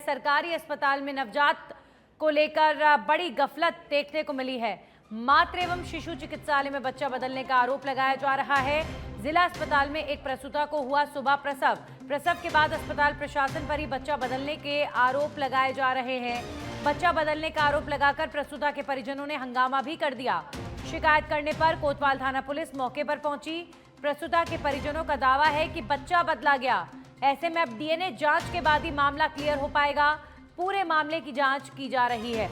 सरकारी अस्पताल में नवजात को लेकर बड़ी गफलत देखने को मिली है। मातृ एवं शिशु चिकित्सालय में बच्चा बदलने का आरोप लगाया जा रहा है। जिला अस्पताल में एक प्रसूता को हुआ सुबह प्रसव के बाद अस्पताल प्रशासन पर ही बच्चा बदलने के आरोप लगाए जा रहे हैं। बच्चा बदलने का आरोप लगाकर प्रसूता के परिजनों ने हंगामा भी कर दिया। शिकायत करने पर कोतवाल थाना पुलिस मौके पर पहुंची। प्रसूता के परिजनों का दावा है कि बच्चा बदला गया। ऐसे में अब डीएनए जांच के बाद ही मामला क्लियर हो पाएगा। पूरे मामले की जांच की जा रही है।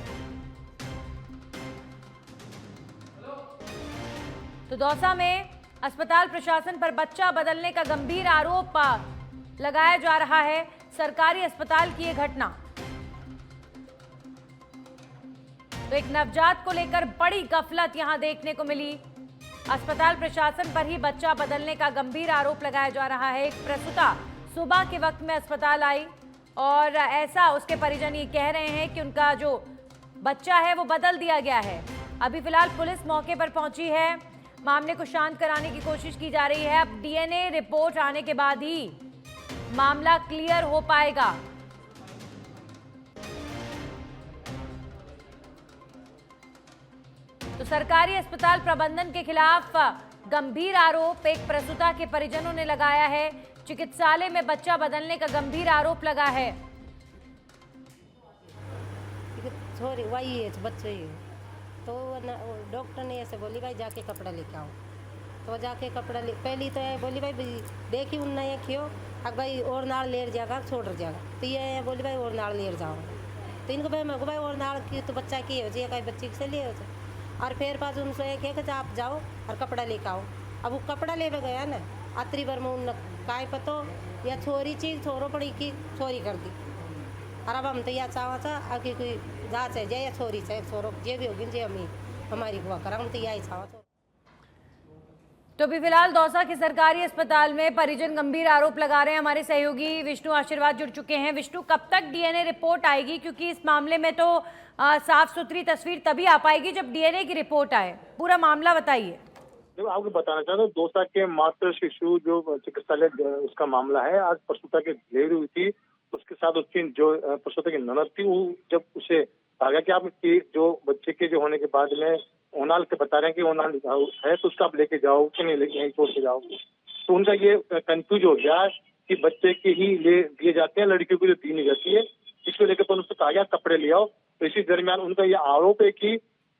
तो दौसा में अस्पताल प्रशासन पर बच्चा बदलने का गंभीर आरोप लगाया जा रहा है। सरकारी अस्पताल की यह घटना, तो एक नवजात को लेकर बड़ी गफलत यहां देखने को मिली। अस्पताल प्रशासन पर ही बच्चा बदलने का गंभीर आरोप लगाया जा रहा है। एक प्रसूता सुबह के वक्त में अस्पताल आई और ऐसा उसके परिजन ये कह रहे हैं कि उनका जो बच्चा है वो बदल दिया गया है। अभी फिलहाल पुलिस मौके पर पहुंची है। मामले को शांत कराने की कोशिश की जा रही है। अब डीएनए रिपोर्ट आने के बाद ही मामला क्लियर हो पाएगा। तो सरकारी अस्पताल प्रबंधन के खिलाफ गंभीर आरोप एक प्रसूता के परिजनों ने लगाया है। चिकित्सालय में बच्चा बदलने का गंभीर आरोप लगा है। सॉरी वही है बच्चे ही, तो डॉक्टर ने ऐसे बोली भाई जाके कपड़ा लेके आओ। तो जाके कपड़ा ले, पहली तो ये बोली भाई देखी उन ये खियो अब भाई और नाल लेर जाएगा छोड़ जाएगा। तो ये बोली भाई और नाल लेर जाओ। तो इनको भाई मैं भाई और नाल की तो बच्चा की हो जाए कहीं बच्ची से ले हो जाए। और फिर पास उनसे एक है कि आप जाओ और कपड़ा लेके आओ। अब वो कपड़ा ले गया ना आतरी बार में उन काय पतो या छोरी चीज छोरो पड़ी की छोरी कर दी। और अब हम तो यह चाह था अब की कोई जाँच है जय या छोरी चाहे छोरो जे भी होगी जे हमारी हुआ करा हम तो यही चाह। तो अभी फिलहाल दौसा के सरकारी अस्पताल में परिजन गंभीर आरोप लगा रहे हैं। हमारे सहयोगी विष्णु आशीर्वाद जुड़ चुके हैं। विष्णु, कब तक डीएनए रिपोर्ट आएगी? क्योंकि इस मामले में तो साफ सुथरी तस्वीर तभी आ पाएगी जब डीएनए की रिपोर्ट आए। पूरा मामला बताइए। देखो, आपको बताना चाहता हूँ दौसा के मातृ शिशु जो चिकित्सालय उसका मामला है। आज प्रसूता की डिलीवरी हुई थी, उसके साथ उसकी जो प्रसूता की ननद थी वो जब उसे कहा गया कि आप जो बच्चे के जो होने के बाद में ओनाल के बता रहे हैं कि ओनाल है तो उसका आप लेके जाओ कि नहीं लेके यहीं छोड़ के जाओ। तो उनका ये कंफ्यूज हो गया कि बच्चे के ही ले दिए जाते हैं, लड़कियों को जो दी नहीं जाती है। इसको लेकर तो उनसे कहा गया कपड़े ले आओ। तो इसी दरमियान उनका ये आरोप है कि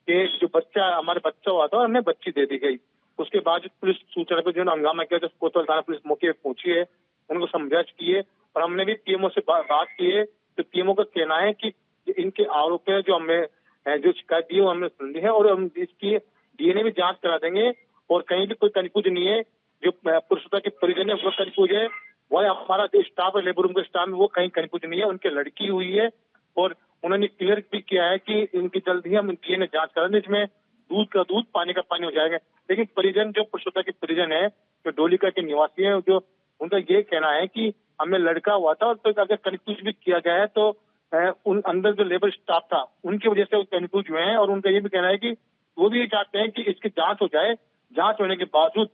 जो बच्चा हमारे बच्चा हुआ था हमें बच्ची दे दी गई। उसके बाद पुलिस सूचना पर जो हंगामा किया, जब कोतवाल थाना पुलिस मौके पर पहुंची है, उनको समझाइश की है और हमने भी पीएमओ से बात की है। तो पीएमओ का कहना है कि इनके आरोप है जो हमें जो शिकायत दी है वो हमने सुन ली है और हम इसकी डीएनए भी जांच करा देंगे और कहीं भी कोई कन्फ्यूज नहीं है। जो प्रसूता के परिजन है वो कन्फ्यूज है, वो हमारा जो स्टाफ है लेबर रूम का स्टाफ है वो कहीं कन्फ्यूज नहीं है। उनकी लड़की हुई है और उन्होंने क्लियर भी किया है कि इनकी जल्द ही हम डीएनए जांच करा दें, इसमें दूध का दूध पानी का पानी हो जाएगा। लेकिन परिजन जो प्रसूता के परिजन है जो डोलिका के निवासी है, जो उनका ये कहना है कि हमें लड़का हुआ था और तो अगर कन्फ्यूज भी किया गया है तो उन अंदर जो लेबर स्टाफ था उनकी वजह से वो कन्फ्यूज हुए हैं। और उनका ये भी कहना है कि वो भी ये चाहते हैं कि इसकी जांच हो जाए, जांच होने के बावजूद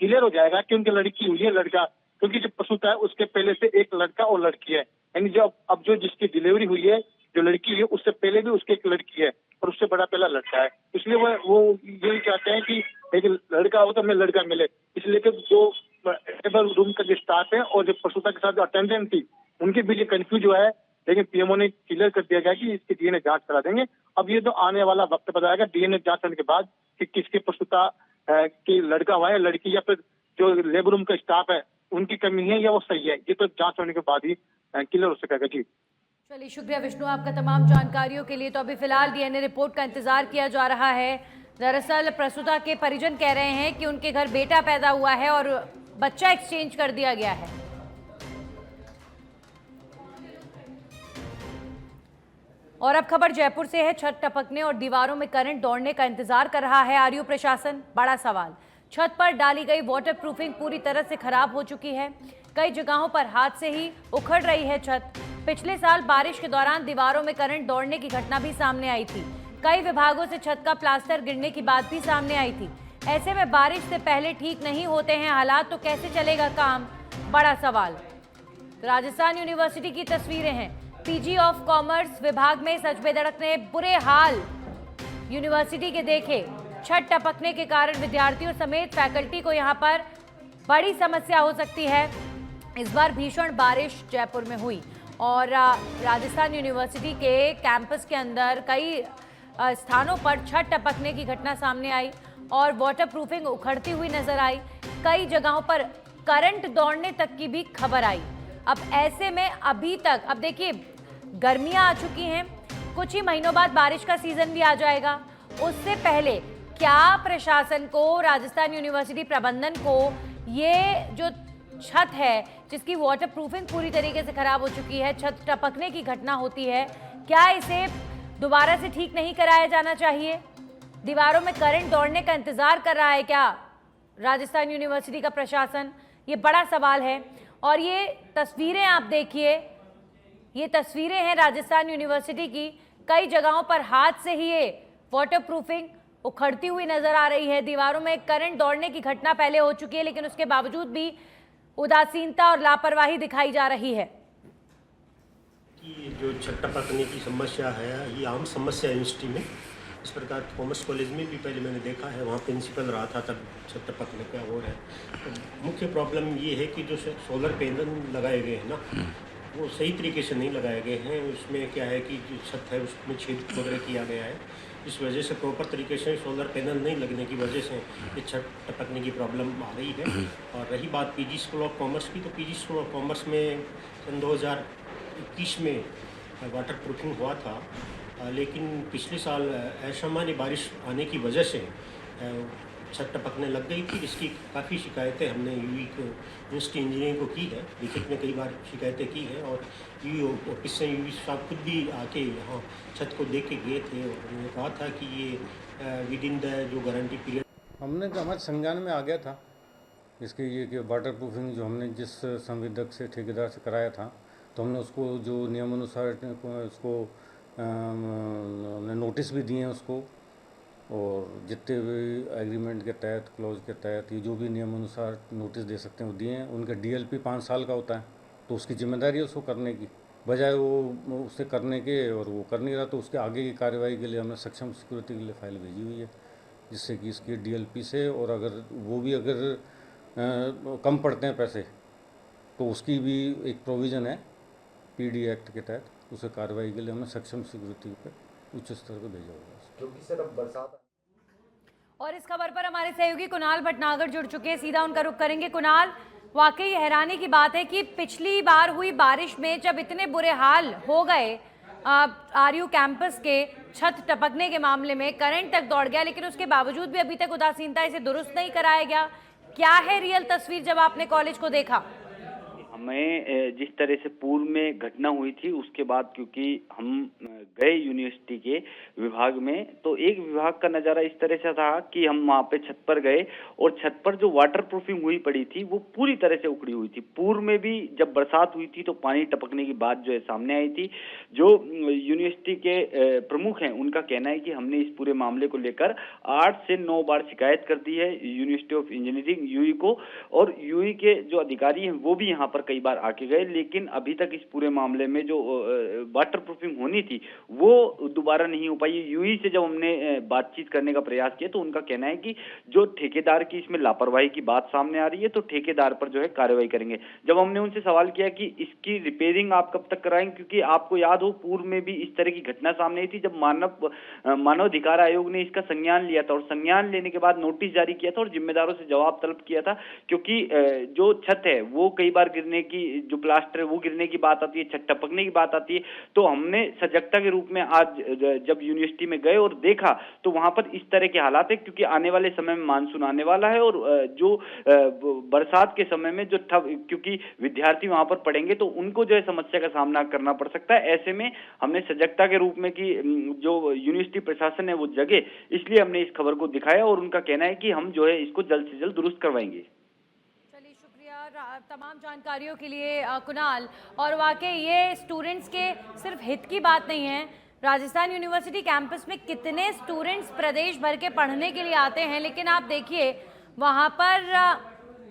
क्लियर हो जाएगा कि उनकी लड़की हुई है लड़का, क्योंकि जो प्रसूता है उसके पहले से एक लड़का और लड़की है। यानी जो अब जो जिसकी डिलीवरी हुई है जो लड़की हुई है उससे पहले भी उसकी एक लड़की है और उससे बड़ा पहला लड़का है। इसलिए वो यही चाहते हैं कि एक लड़का हो तो हमें लड़का मिले। इसलिए कि जो लेबर रूम का जो स्टाफ है और जो प्रसूता के साथ जो अटेंडेंट थी उनके बीच कंफ्यूज हुआ है। लेकिन पीएमओ ने क्लियर कर दिया गया कि इसकी डीएनए जांच करा देंगे। अब ये तो आने वाला वक्त बताएगा डीएनए जांच करने के बाद कि किसके प्रसूता की लड़का हुआ है लड़की, या फिर जो लेबर रूम का स्टाफ है उनकी कमी है या वो सही है। ये तो जांच होने के बाद ही क्लियर हो सकेगा। जी चलिए, शुक्रिया विष्णु आपका तमाम जानकारियों के लिए। तो अभी फिलहाल डीएनए रिपोर्ट का इंतजार किया जा रहा है। दरअसल प्रसूता के परिजन कह रहे हैं कि उनके घर बेटा पैदा हुआ है और बच्चा एक्सचेंज कर दिया गया है। और अब खबर जयपुर से है। छत टपकने और दीवारों में करंट दौड़ने का इंतजार कर रहा है आरयू प्रशासन। बड़ा सवाल, छत पर डाली गई वाटरप्रूफिंग पूरी तरह से खराब हो चुकी है। कई जगहों पर हाथ से ही उखड़ रही है छत। पिछले साल बारिश के दौरान दीवारों में करंट दौड़ने की घटना भी सामने आई थी। कई विभागों से छत का प्लास्टर गिरने की बात भी सामने आई थी। ऐसे में बारिश से पहले ठीक नहीं होते हैं हालात तो कैसे चलेगा काम? बड़ा सवाल। तो राजस्थान यूनिवर्सिटी की तस्वीरें हैं पीजी ऑफ कॉमर्स विभाग में सच बेधड़क ने बुरे हाल यूनिवर्सिटी के देखे। छत टपकने के कारण विद्यार्थियों समेत फैकल्टी को यहां पर बड़ी समस्या हो सकती है। इस बार भीषण बारिश जयपुर में हुई और राजस्थान यूनिवर्सिटी के कैंपस के अंदर कई स्थानों पर छत टपकने की घटना सामने आई और वाटरप्रूफिंग उखड़ती हुई नजर आई। कई जगहों पर करंट दौड़ने तक की भी खबर आई। अब ऐसे में अभी तक, अब देखिए गर्मियां आ चुकी हैं, कुछ ही महीनों बाद बारिश का सीजन भी आ जाएगा। उससे पहले क्या प्रशासन को, राजस्थान यूनिवर्सिटी प्रबंधन को ये जो छत है जिसकी वाटरप्रूफिंग पूरी तरीके से खराब हो चुकी है, छत टपकने की घटना होती है, क्या इसे दोबारा से ठीक नहीं कराया जाना चाहिए? दीवारों में करंट दौड़ने का इंतजार कर रहा है क्या राजस्थान यूनिवर्सिटी का प्रशासन? ये बड़ा सवाल है। और ये तस्वीरें आप देखिए, ये तस्वीरें हैं राजस्थान यूनिवर्सिटी की। कई जगहों पर हाथ से ही ये वाटरप्रूफिंग उखड़ती हुई नजर आ रही है। दीवारों में करंट दौड़ने की घटना पहले हो चुकी है, लेकिन उसके बावजूद भी उदासीनता और लापरवाही दिखाई जा रही है। कि जो छत टपकने की समस्या है, ये आम समस्या है यूनिवर्सिटी में। इस प्रकार कॉमर्स कॉलेज में भी पहले मैंने देखा है, वहाँ प्रिंसिपल रहा था तब छत टपकने का हो रहा है। तो मुख्य प्रॉब्लम ये है कि जो सोलर पैनल लगाए गए हैं ना, वो सही तरीके से नहीं लगाए गए हैं। उसमें क्या है कि जो छत है उसमें छेद वगैरह किया गया है, इस वजह से प्रॉपर तरीके से सोलर पैनल नहीं लगने की वजह से ये छत टपकने की प्रॉब्लम आ रही है। और रही बात पीजी स्कूल ऑफ कॉमर्स की, तो पीजी स्कूल ऑफ कॉमर्स में सन 2021 में वाटर प्रूफिंग हुआ था, लेकिन पिछले साल असामान्य बारिश आने की वजह से छत टपकने लग गई थी, जिसकी काफ़ी शिकायतें हमने यूई को, यूनिवर्सिटी इंजीनियरिंग को की है। लिखित में कई बार शिकायतें की हैं और यूई ऑफिस से यूई साहब खुद भी आके यहाँ छत को देख के गए थे और उन्होंने कहा था कि ये विद इन द जो गारंटी पीरियड हमने हमारे संज्ञान में आ गया था। इसके ये कि वाटर प्रूफिंग जो हमने जिस संविदक से, ठेकेदार से कराया था, तो हमने उसको जो नियमानुसार उसको हमने नोटिस भी दिए हैं उसको, और जितने भी एग्रीमेंट के तहत, क्लॉज के तहत ये जो भी नियमानुसार नोटिस दे सकते हैं वो दिए हैं। उनका डीएलपी 5 साल का होता है, तो उसकी जिम्मेदारी है उसको करने की, बजाय वो उसे करने के और वो कर नहीं रहा, तो उसके आगे की कार्रवाई के लिए हमने सक्षम सिक्योरिटी के लिए फाइल भेजी हुई है, जिससे कि इसकी डीएलपी से, और अगर वो भी अगर कम पड़ते हैं पैसे तो उसकी भी एक प्रोविज़न है पीडी एक्ट के तहत, उसे कार्रवाई के लिए हमने सक्षम सिक्योरिटी पर उच्च स्तर पर भेजा हुआ है। क्योंकि सर अब बरसात। और इस खबर पर हमारे सहयोगी कुणाल भटनागर जुड़ चुके हैं, सीधा उनका रुख करेंगे। कुणाल, वाकई हैरानी की बात है कि पिछली बार हुई बारिश में जब इतने बुरे हाल हो गए आरयू कैंपस के छत टपकने के मामले में, करंट तक दौड़ गया, लेकिन उसके बावजूद भी अभी तक उदासीनता इसे दुरुस्त नहीं कराया गया। क्या है रियल तस्वीर जब आपने कॉलेज को देखा? हमें जिस तरह से पूर्व में घटना हुई थी उसके बाद, क्योंकि हम गए यूनिवर्सिटी के विभाग में, तो एक विभाग का नज़ारा इस तरह से था कि हम वहाँ पे छत पर गए और छत पर जो वाटर प्रूफिंग हुई पड़ी थी वो पूरी तरह से उखड़ी हुई थी। पूर्व में भी जब बरसात हुई थी तो पानी टपकने की बात जो है सामने आई थी। जो यूनिवर्सिटी के प्रमुख हैं उनका कहना है कि हमने इस पूरे मामले को लेकर 8 से 9 बार शिकायत कर दी है यूनिवर्सिटी ऑफ इंजीनियरिंग यूई को, और यूई के जो अधिकारी हैं वो भी यहाँ पर कई बार आके गए, लेकिन अभी तक इस पूरे मामले में जो वाटर प्रूफिंग होनी थी वो दोबारा नहीं हो पाई। यूई से जब हमने बातचीत करने का प्रयास किया तो उनका कहना है कि जो ठेकेदार की इसमें लापरवाही की बात सामने आ रही है तो ठेकेदार पर जो है कार्रवाई करेंगे। जब हमने उनसे सवाल किया कि इसकी रिपेयरिंग आप कब तक कराएंगे, क्योंकि आपको याद हो पूर्व में भी इस तरह की घटना सामने आई थी जब मानवाधिकार आयोग ने इसका संज्ञान लिया था और संज्ञान लेने के बाद नोटिस जारी किया था और जिम्मेदारों से जवाब तलब किया था, क्योंकि जो छत है वो कई बार गिरने की, जो प्लास्टर है वो गिरने की बात आती है, छत टपकने की बात आती है। तो हमने सजगता के रूप में आज जब यूनिवर्सिटी में गए और देखा तो वहां पर इस तरह के हालात है, क्योंकि आने वाले समय में मानसून आने वाला है और जो बरसात के समय में जो क्योंकि विद्यार्थी वहां पर पढ़ेंगे तो उनको जो है समस्या का सामना करना पड़ सकता है। ऐसे में हमने सजगता के रूप में कि जो यूनिवर्सिटी प्रशासन है वो जगे, इसलिए हमने इस खबर को दिखाया और उनका कहना है कि हम जो है इसको जल्द से जल्द दुरुस्त करवाएंगे। तमाम जानकारियों के लिए कुणाल। और वाकई ये स्टूडेंट्स के सिर्फ हित की बात नहीं है। राजस्थान यूनिवर्सिटी कैंपस में कितने स्टूडेंट्स प्रदेश भर के पढ़ने के लिए आते हैं, लेकिन आप देखिए वहाँ पर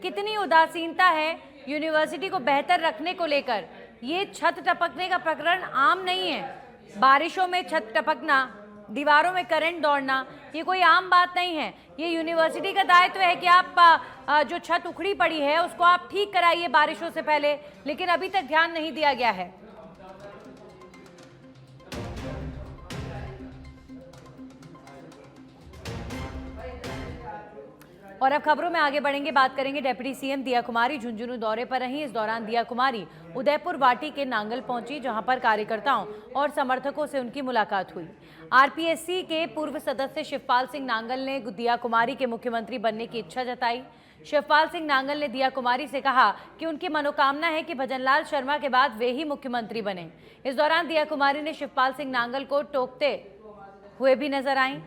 कितनी उदासीनता है यूनिवर्सिटी को बेहतर रखने को लेकर। ये छत टपकने का प्रकरण आम नहीं है। बारिशों में छत टपकना, दीवारों में करंट दौड़ना, ये कोई आम बात नहीं है। ये यूनिवर्सिटी का दायित्व है कि आप जो छत उखड़ी पड़ी है उसको आप ठीक कराइए बारिशों से पहले, लेकिन अभी तक ध्यान नहीं दिया गया है। और अब खबरों में आगे बढ़ेंगे, बात करेंगे डिप्टी सीएम दिया कुमारी झुंझुनू दौरे पर रहीं। इस दौरान दिया कुमारी उदयपुर वाटी के नांगल पहुंची, जहां पर कार्यकर्ताओं और समर्थकों से उनकी मुलाकात हुई। आरपीएससी के पूर्व सदस्य शिवपाल सिंह नांगल ने दिया कुमारी के मुख्यमंत्री बनने की इच्छा जताई। शिवपाल सिंह नांगल ने दिया कुमारी से कहा कि उनकी मनोकामना है कि भजनलाल शर्मा के बाद वे ही मुख्यमंत्री बने। इस दौरान दिया कुमारी ने शिवपाल सिंह नांगल को टोकते हुए भी नजर आईं।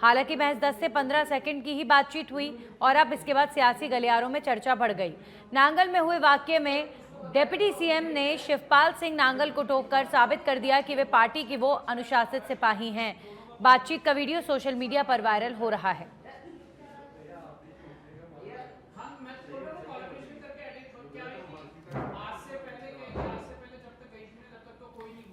हालांकि महज 10 से 15 सेकंड की ही बातचीत हुई और अब इसके बाद सियासी गलियारों में चर्चा बढ़ गई। नांगल में हुए वाकये में डिप्टी सीएम ने शिवपाल सिंह नांगल को टोककर साबित कर दिया कि वे पार्टी की वो अनुशासित सिपाही हैं। बातचीत का वीडियो सोशल मीडिया पर वायरल हो रहा है।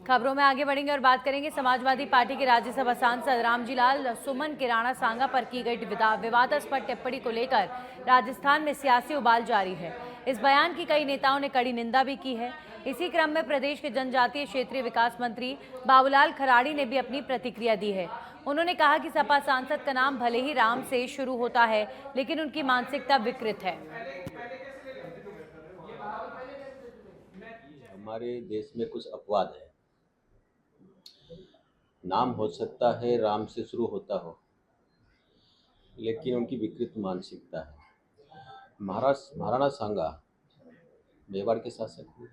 खबरों में आगे बढ़ेंगे और बात करेंगे समाजवादी पार्टी के राज्यसभा सांसद रामजी लाल सुमन के राणा सांगा पर की गई विवादास्पद टिप्पणी को लेकर राजस्थान में सियासी उबाल जारी है। इस बयान की कई नेताओं ने कड़ी निंदा भी की है। इसी क्रम में प्रदेश के जनजातीय क्षेत्रीय विकास मंत्री बाबूलाल खराड़ी ने भी अपनी प्रतिक्रिया दी है। उन्होंने कहा कि सपा सांसद का नाम भले ही राम से शुरू होता है, लेकिन उनकी मानसिकता विकृत है। हमारे देश में कुछ अपवाद है। नाम हो सकता है राम से शुरू होता हो, लेकिन उनकी विकृत मानसिकता है। महाराणा सांगा मेवाड़ के शासक हुए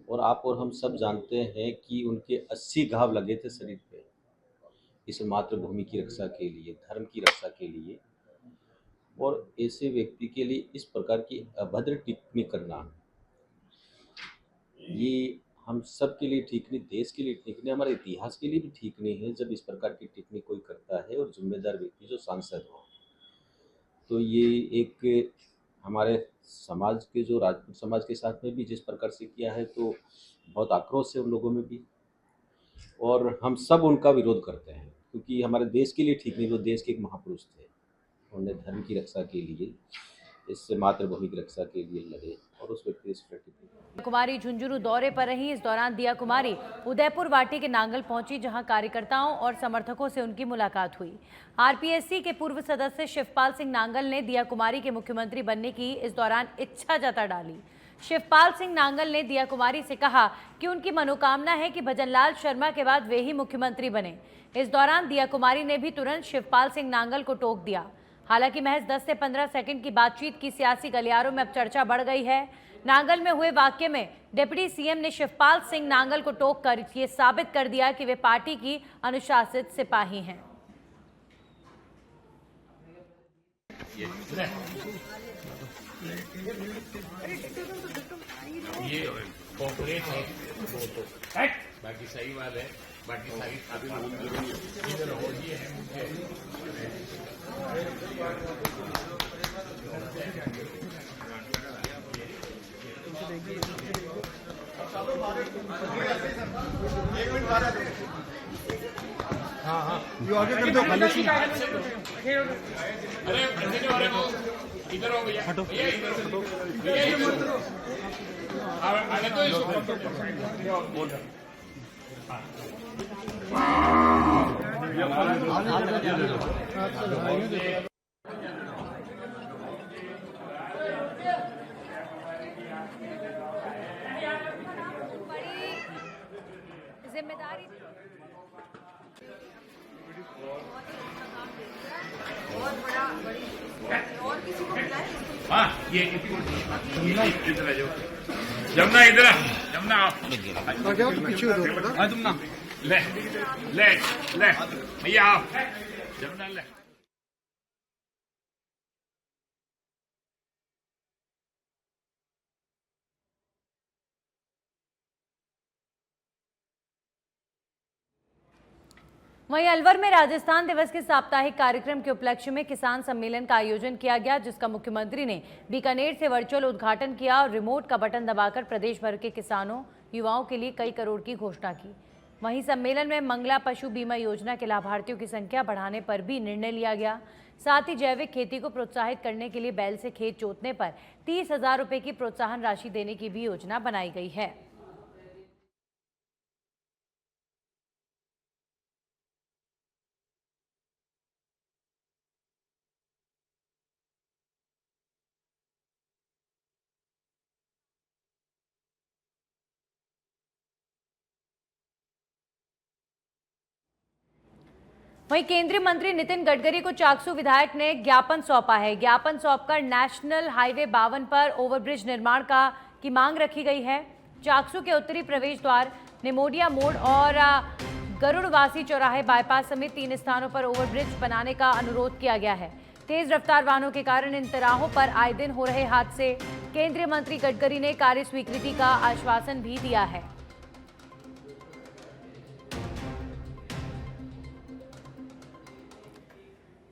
और आप और हम सब जानते हैं कि उनके 80 घाव लगे थे शरीर पे, इस मातृभूमि की रक्षा के लिए, धर्म की रक्षा के लिए। और ऐसे व्यक्ति के लिए इस प्रकार की अभद्र टिप्पणी करना, ये हम सब के लिए ठीक नहीं, देश के लिए ठीक नहीं, हमारे इतिहास के लिए भी ठीक नहीं है। जब इस प्रकार की टिप्पणी कोई करता है और जिम्मेदार व्यक्ति जो सांसद हो, तो ये एक हमारे समाज के जो राजपूत समाज के साथ में भी जिस प्रकार से किया है, तो बहुत आक्रोश है उन लोगों में भी, और हम सब उनका विरोध करते हैं, क्योंकि हमारे देश के लिए ठीक नहीं। वो देश के एक महापुरुष थे, उन्होंने धर्म की रक्षा के लिए, इससे मातृभूमि की रक्षा के लिए लड़े, और उस व्यक्ति कुमारी झुंझुनू दौरे पर रही। इस दौरान दिया कुमारी उदयपुर वाटी के नांगल पहुंची, जहां कार्यकर्ताओं और समर्थकों से उनकी मुलाकात हुई। आरपीएससी के पूर्व सदस्य शिवपाल सिंह नांगल ने दिया कुमारी के मुख्यमंत्री बनने की इस दौरान इच्छा जता डाली। शिवपाल सिंह नांगल ने दिया कुमारी से कहा कि उनकी मनोकामना है कि भजनलाल शर्मा के बाद वे ही मुख्यमंत्री बने। इस दौरान दिया कुमारी ने भी तुरंत शिवपाल सिंह नांगल को टोक दिया। हालांकि महज 10 से 15 सेकंड की बातचीत की सियासी गलियारों में अब चर्चा बढ़ गई है। नांगल में हुए वाकये में डिप्टी सीएम ने शिवपाल सिंह नांगल को टोककर ये साबित कर दिया कि वे पार्टी की अनुशासित सिपाही हैं। ये कॉर्पोरेट है, बाकी सही बात है, बाकी सारी इधर हो ये है। हाँ हाँ, ये आगे कर दो। अरे बंदे वाले को इधर हो भैया, हटो भैया इधर आगे तो इसको बोल रहा जिम्मेदारी हाँ, ये इधर आ जाओ, जमुना इधर, जमुना आप पीछे हो जाओ। हाँ तुम ना ले ले ले भैया आप जमुना ले। वहीं अलवर में राजस्थान दिवस के साप्ताहिक कार्यक्रम के उपलक्ष्य में किसान सम्मेलन का आयोजन किया गया, जिसका मुख्यमंत्री ने बीकानेर से वर्चुअल उद्घाटन किया और रिमोट का बटन दबाकर प्रदेश भर के किसानों युवाओं के लिए कई करोड़ की घोषणा की। वहीं सम्मेलन में मंगला पशु बीमा योजना के लाभार्थियों की संख्या बढ़ाने पर भी निर्णय लिया गया। साथ ही जैविक खेती को प्रोत्साहित करने के लिए बैल से खेत जोतने पर 30,000 रुपए की प्रोत्साहन राशि देने की भी योजना बनाई गई है। वहीं केंद्रीय मंत्री नितिन गडकरी को चाकसू विधायक ने ज्ञापन सौंपा है। ज्ञापन सौंपकर नेशनल हाईवे 52 पर ओवरब्रिज निर्माण की मांग रखी गई है। चाकसू के उत्तरी प्रवेश द्वार, निमोडिया मोड़ और गरुड़वासी चौराहे बाईपास समेत 3 स्थानों पर ओवरब्रिज बनाने का अनुरोध किया गया है। तेज रफ्तार वाहनों के कारण इन तिराहों पर आए दिन हो रहे हादसे। केंद्रीय मंत्री गडकरी ने कार्य स्वीकृति का आश्वासन भी दिया है।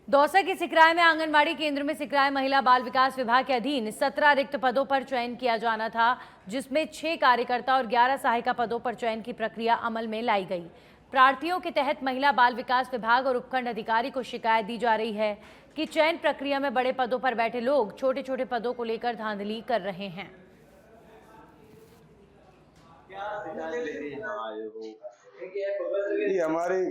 दौसा की सिकराय में आंगनबाड़ी केंद्र में सिकराय महिला बाल विकास विभाग के अधीन 17 रिक्त पदों पर चयन किया जाना था, जिसमें 6 कार्यकर्ता और 11 सहायिका पदों पर चयन की प्रक्रिया अमल में लाई गई। प्रार्थियों के तहत महिला बाल विकास विभाग और उपखंड अधिकारी को शिकायत दी जा रही है कि चयन प्रक्रिया में बड़े पदों पर बैठे लोग छोटे छोटे पदों को लेकर धांधली कर रहे हैं। ये हमारी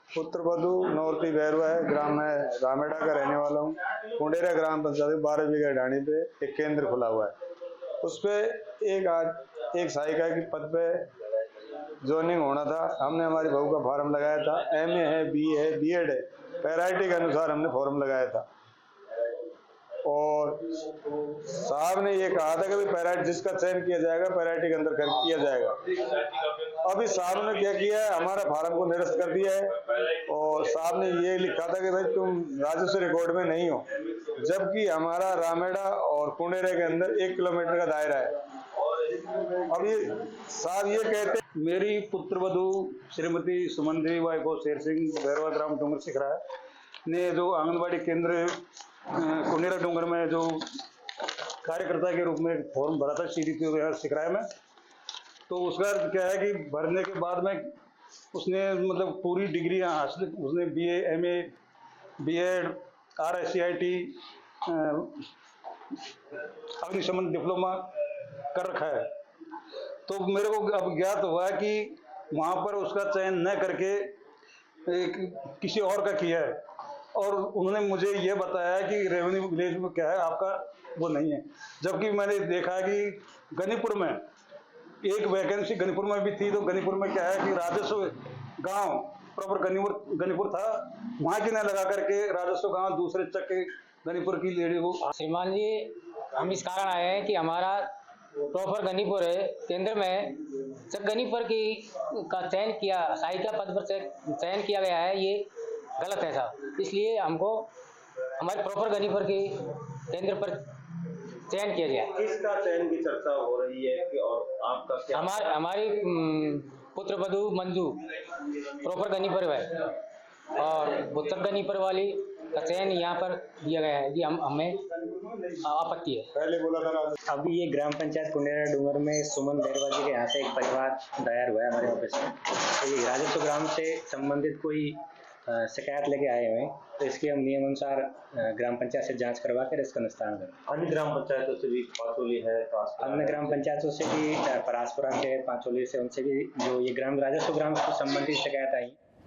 पुत्र वधु नौरती बैरवा है, ग्राम में रामेड़ा का रहने वाला हूँ। कुंडेरा ग्राम पंचायत 12 बीघा ढाणी पे एक केंद्र खुला हुआ है। उस पे एक सहायिका की पद पे ज्वाइनिंग होना था। हमने हमारी बहू का फॉर्म लगाया था। MA है, BA है, BEd है, पैराइटी के अनुसार हमने फॉर्म लगाया था। और साहब ने ये कहा था कि पैराइटी जिसका चयन किया जाएगा पैराइटी के अंदर किया जाएगा। अभी साहब ने क्या किया है, हमारा फार्म को निरस्त कर दिया है और साहब ने ये लिखा था कि भाई तुम राजस्व रिकॉर्ड में नहीं हो, जबकि हमारा रामेड़ा और कुंडेरे के अंदर 1 किलोमीटर का दायरा है। अब ये साहब ये कहते, मेरी पुत्र वधु श्रीमती सुमन देवी बाई को शेर सिंह बैरवा ग्राम डूंगर सिकरा ने जो आंगनबाड़ी केंद्र कुंडेरा डूंगर में जो कार्यकर्ता के रूप में फॉर्म भरा था CDPO सिकराय में, तो उसका क्या है कि भरने के बाद में उसने मतलब पूरी डिग्रियां हासिल, उसने BA, MA, BEd, RSCIT, अग्निशमन डिप्लोमा कर रखा है। तो मेरे को अब ज्ञात हुआ कि वहाँ पर उसका चयन न करके किसी और का किया है और उन्होंने मुझे ये बताया कि रेवेन्यू विलेज में क्या है आपका वो नहीं है, जबकि मैंने देखा है कि गनीपुर में एक वैकेंसी गनीपुर में भी थी। तो गनीपुर में क्या है कि राजस्व गांव प्रॉपर गनीपुर था, वहाँ की न लगा करके राजस्व गांव दूसरे चक के गनीपुर की लेडी को। श्रीमान जी, हम इस कारण आए हैं कि हमारा प्रॉपर गनीपुर है, केंद्र में जब गनीपुर का चयन किया, सहायिका पद पर चयन किया गया है, ये गलत है साहब। इसलिए हमको हमारे प्रॉपर गनीपुर के केंद्र पर चयन किया गया। किसका चयन की चर्चा हो रही है कि और आपका क्या? हमारी पुत्र वधु मंजू प्रॉपर गनीपुर है और उत्तर गनीपुर वाली का चयन यहाँ पर दिया गया है। ये हमें आपत्ति है। पहले बोला था। अभी ये ग्राम पंचायत कुंडेरा डूंगर में सुमन बैरवा जी के यहाँ से एक परिवार दायर हुआ है हमारे ऑफिस में। तो ये राजस्व ग्राम से संबंधित कोई शिकायत लेके आए हुए हैं, तो इसकी हम नियम अनुसार ग्राम पंचायत से जांच करवा कर इसका निस्तारण करें। अन्य ग्राम पंचायतों से भी पाचोली है, अन्य ग्राम पंचायतों से भी परासपुरा से, पांचोली से, उनसे भी जो ये ग्राम राजस्व ग्राम से संबंधित शिकायत आई